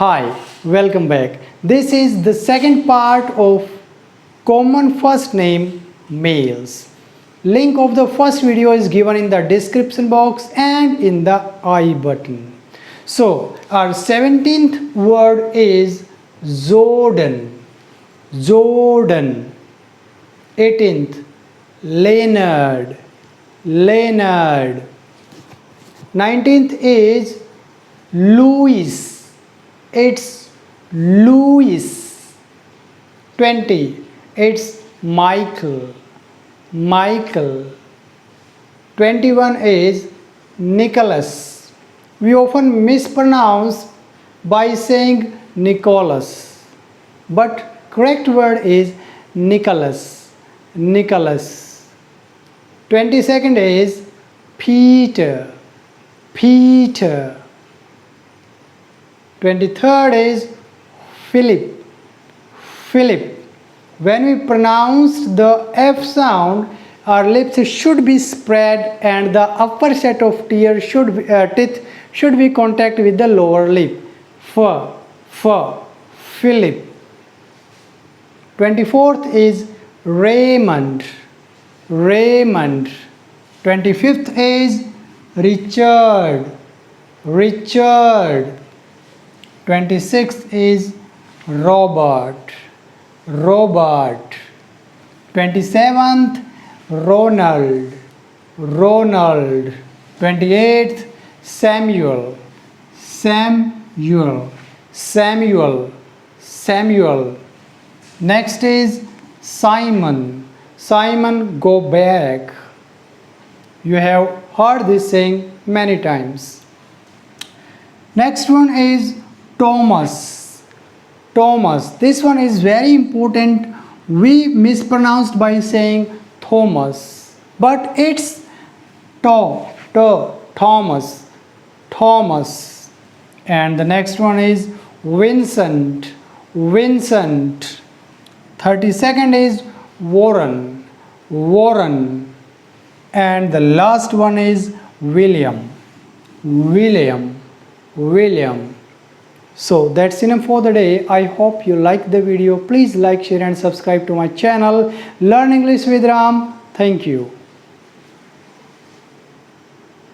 Hi, welcome back. This is the second part of common first name males. Link of the first video is given in the description box and in the I button. So, our 17th word is Jordan. Jordan. 18th, Leonard. Leonard. 19th is Louis. It's Louis. 20. It's Michael. Michael. 21 is Nicholas. We often mispronounce by saying Nicholas, but correct word is Nicholas. Nicholas. 22nd is Peter. Peter. 23rd is Philip. Philip. When we pronounce the F sound, our lips should be spread and the upper set of teeth should be contact with the lower lip. Philip. 24th is Raymond. Raymond. 25th is Richard. Richard. 26th is Robert. Robert. 27th, Ronald. Ronald. 28th, Samuel. Samuel. Samuel. Samuel. Next is Simon. Simon, go back. You have heard this saying many times. Next one is Thomas. Thomas. This one is very important. We mispronounced by saying Thomas, but it's Thomas. Thomas. And the next one is Vincent. Vincent. 32nd is Warren. Warren. And the last one is William. William. William. So that's enough for the day. I hope you like the video. Please like, share and subscribe to my channel Learn English with Ram. Thank you.